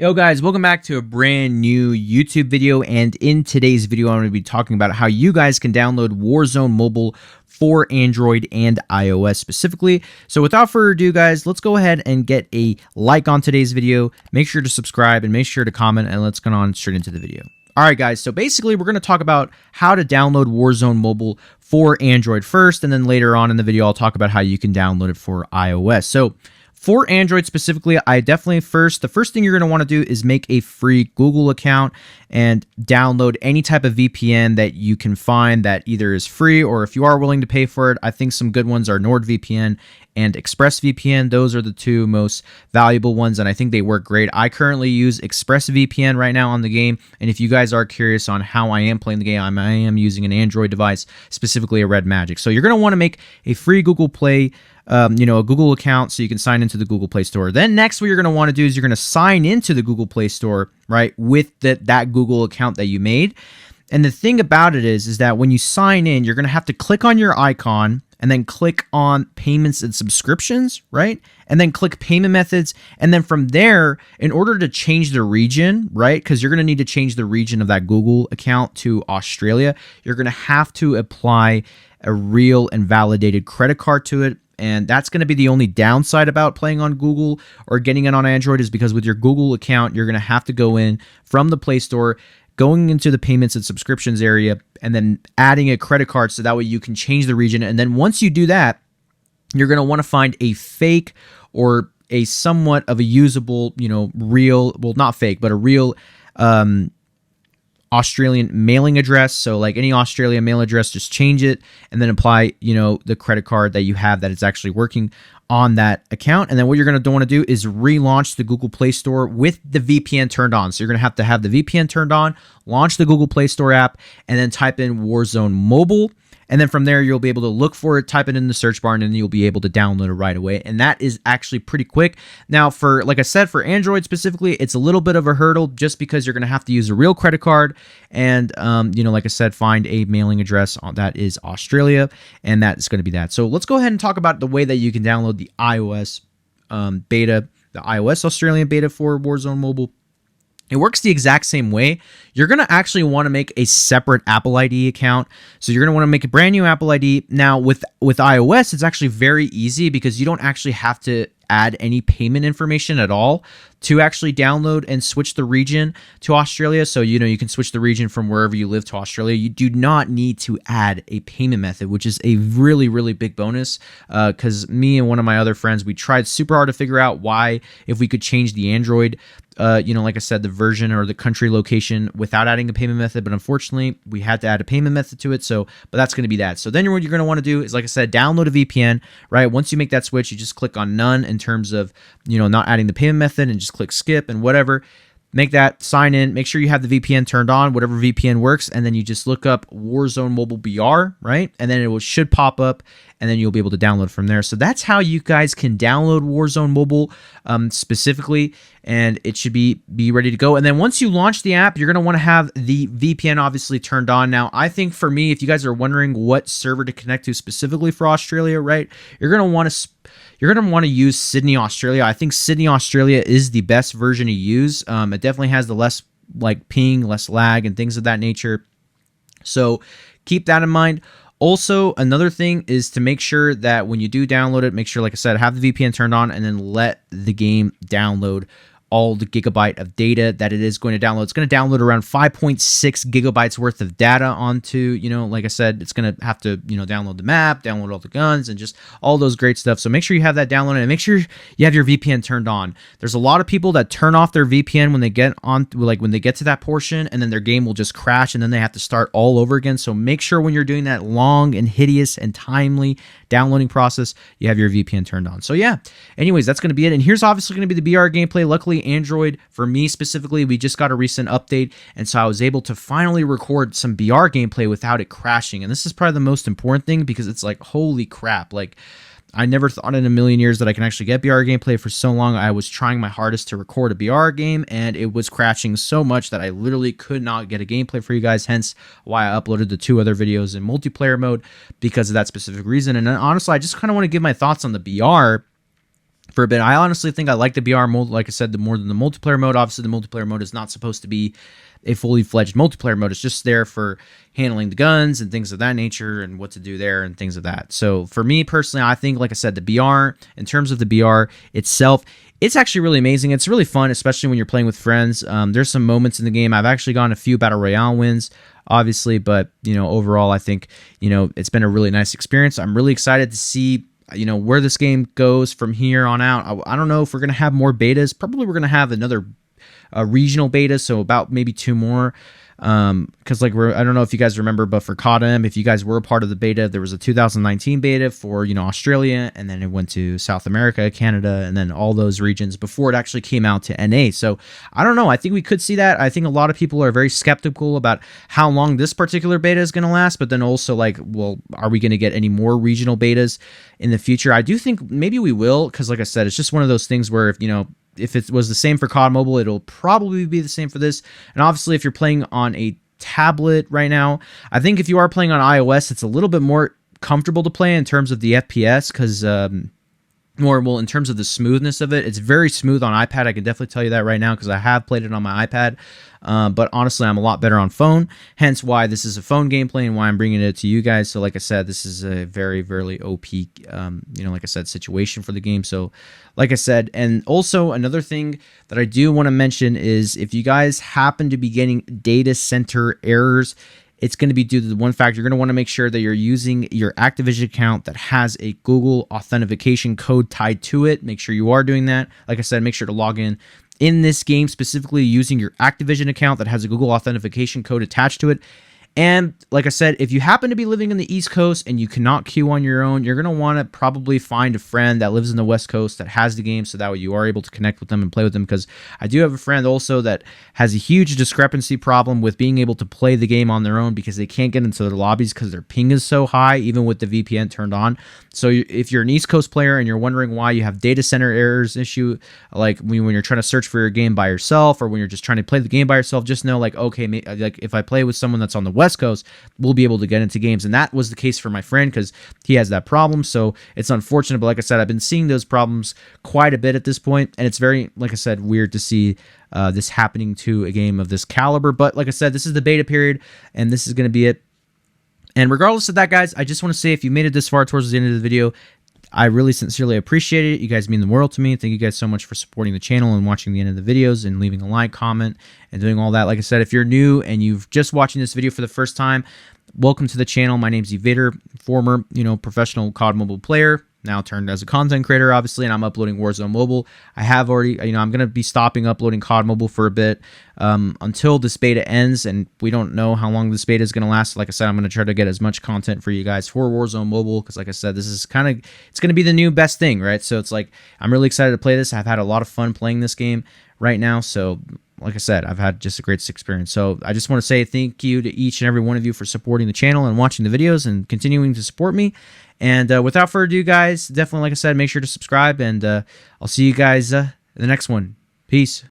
Yo guys, welcome back to a brand new YouTube video, and in today's video I'm going to be talking about how you guys can download Warzone Mobile for Android and iOS specifically. So without further ado guys, let's go ahead and get a like on today's video. Make sure to subscribe and make sure to comment, and let's get on straight into the video. Alright guys, so basically we're going to talk about how to download Warzone Mobile for Android first, and then later on in the video I'll talk about how you can download it for iOS. So for Android specifically, the first thing you're going to want to do is make a free Google account and download any type of VPN that you can find that either is free, or if you are willing to pay for it, I think some good ones are NordVPN and ExpressVPN. Those are the two most valuable ones, and I think they work great. I currently use ExpressVPN right now on the game, and if you guys are curious on how I am playing the game, I am using an Android device, specifically a Red Magic. So you're going to want to make a free Google Play a Google account so you can sign into the Google Play Store. Then next, what you're going to want to do is you're going to sign into the Google Play Store, right, with that Google account that you made. And the thing about it is that when you sign in, you're going to have to click on your icon and then click on payments and subscriptions, right? And then click payment methods. And then from there, in order to change the region, right, because you're going to need to change the region of that Google account to Australia, you're going to have to apply a real and validated credit card to it. And that's going to be the only downside about playing on Google or getting it on Android, is because with your Google account, you're going to have to go in from the Play Store, going into the payments and subscriptions area, and then adding a credit card so that way you can change the region. And then once you do that, you're going to want to find a fake or a somewhat of a usable, real, well, not fake, but a real Australian mailing address. So like any Australian mail address, just change it and then apply, the credit card that you have that it's actually working on that account. And then what you're going to want to do is relaunch the Google Play Store with the VPN turned on. So you're going to have the VPN turned on, launch the Google Play Store app, and then type in Warzone Mobile. And then from there, you'll be able to look for it, type it in the search bar, and then you'll be able to download it right away. And that is actually pretty quick. Now, like I said, for Android specifically, it's a little bit of a hurdle just because you're going to have to use a real credit card. And, like I said, find a mailing address that is Australia, and that is going to be that. So let's go ahead and talk about the way that you can download the iOS beta, the iOS Australian beta for Warzone Mobile. It works the exact same way. You're going to actually want to make a separate Apple ID account. So you're going to want to make a brand new Apple ID. Now with iOS, it's actually very easy because you don't actually have to add any payment information at all to actually download and switch the region to Australia. So, you can switch the region from wherever you live to Australia. You do not need to add a payment method, which is a really, really big bonus. Because me and one of my other friends, we tried super hard to figure out why, if we could change the Android, like I said, the version or the country location without adding a payment method. But unfortunately, we had to add a payment method to it. But that's going to be that. So then what you're going to want to do is, like I said, download a VPN, right? Once you make that switch, you just click on none in terms of, not adding the payment method, and just click skip and whatever. Make that, sign in, make sure you have the VPN turned on, whatever VPN works, and then you just look up Warzone Mobile BR, right? And then it should pop up, and then you'll be able to download from there. So that's how you guys can download Warzone Mobile specifically, and it should be ready to go. And then once you launch the app, you're going to want to have the VPN obviously turned on. Now, I think for me, if you guys are wondering what server to connect to specifically for Australia, right, you're going to want to use Sydney, Australia. I think Sydney, Australia is the best version to use. It definitely has the less ping, less lag, and things of that nature. So keep that in mind. Also, another thing is to make sure that when you do download it, make sure, like I said, have the VPN turned on, and then let the game download all the gigabyte of data that it is going to download. It's going to download around 5.6 gigabytes worth of data onto, like I said, it's going to have to, download the map, download all the guns, and just all those great stuff. So make sure you have that downloaded, and make sure you have your VPN turned on. There's a lot of people that turn off their VPN when they get on, when they get to that portion, and then their game will just crash, and then they have to start all over again. So make sure when you're doing that long and hideous and timely downloading process, you have your VPN turned on. So yeah, anyways, that's going to be it. And here's obviously going to be the BR gameplay. Luckily, Android, for me specifically, we just got a recent update, and so I was able to finally record some BR gameplay without it crashing. And this is probably the most important thing, because it's like, holy crap, like I never thought in a million years that I can actually get BR gameplay. For so long, I was trying my hardest to record a BR game, and it was crashing so much that I literally could not get a gameplay for you guys, hence why I uploaded the 2 other videos in multiplayer mode, because of that specific reason. And honestly, I just kind of want to give my thoughts on the BR for a bit. I honestly think I like the BR mode, like I said, the more than the multiplayer mode. Obviously, the multiplayer mode is not supposed to be a fully fledged multiplayer mode. It's just there for handling the guns and things of that nature and what to do there and things of that. So for me personally, I think, like I said, the BR, in terms of the BR itself, it's actually really amazing. It's really fun, especially when you're playing with friends. There's some moments in the game. I've actually gotten a few Battle Royale wins, obviously, but, overall, I think, it's been a really nice experience. I'm really excited to see where this game goes from here on out. I don't know if we're going to have more betas. Probably we're going to have another regional beta, so about maybe 2 more. Because I don't know if you guys remember, but for COD-M, if you guys were a part of the beta, there was a 2019 beta for Australia, and then it went to South America, Canada, and then all those regions before it actually came out to NA. So I don't know. I think we could see that. I think a lot of people are very skeptical about how long this particular beta is going to last, but then also are we going to get any more regional betas in the future? I do think maybe we will, because like I said, it's just one of those things where if it was the same for COD Mobile, it'll probably be the same for this. And obviously, if you're playing on a tablet right now, I think if you are playing on iOS, it's a little bit more comfortable to play in terms of the FPS, because in terms of the smoothness of it, it's very smooth on iPad. I can definitely tell you that right now, because I have played it on my iPad. But honestly, I'm a lot better on phone, hence why this is a phone gameplay and why I'm bringing it to you guys. So like I said, this is a very, very OP, like I said, situation for the game. So like I said, and also another thing that I do want to mention is if you guys happen to be getting data center errors, it's going to be due to the one factor. You're going to want to make sure that you're using your Activision account that has a Google authentication code tied to it. Make sure you are doing that. Like I said, make sure to log in this game specifically using your Activision account that has a Google authentication code attached to it. And like I said, if you happen to be living in the East Coast and you cannot queue on your own, you're going to want to probably find a friend that lives in the West Coast that has the game, so that way you are able to connect with them and play with them. Because I do have a friend also that has a huge discrepancy problem with being able to play the game on their own, because they can't get into their lobbies because their ping is so high, even with the VPN turned on. So if you're an East Coast player and you're wondering why you have data center errors issue, like when you're trying to search for your game by yourself, or when you're just trying to play the game by yourself, just know okay, if I play with someone that's on the West Coast, we'll be able to get into games. And that was the case for my friend, because he has that problem. So it's unfortunate, but like I said, I've been seeing those problems quite a bit at this point, and it's very, like I said, weird to see this happening to a game of this caliber. But like I said, this is the beta period, and this is going to be it. And regardless of that, guys, I just want to say, if you made it this far towards the end of the video, I really sincerely appreciate it. You guys mean the world to me. Thank you guys so much for supporting the channel and watching the end of the videos and leaving a like, comment, and doing all that. Like I said, if you're new and you've just watching this video for the first time, welcome to the channel. My name's Evader, former, professional COD mobile player, now turned as a content creator, obviously, and I'm uploading Warzone Mobile. I have already, I'm going to be stopping uploading COD Mobile for a bit until this beta ends, and we don't know how long this beta is going to last. Like I said, I'm going to try to get as much content for you guys for Warzone Mobile, because like I said, this is it's going to be the new best thing, right? So it's like, I'm really excited to play this. I've had a lot of fun playing this game right now, so like I said, I've had just a great experience. So I just want to say thank you to each and every one of you for supporting the channel and watching the videos and continuing to support me. And without further ado, guys, definitely, like I said, make sure to subscribe, and I'll see you guys in the next one. Peace.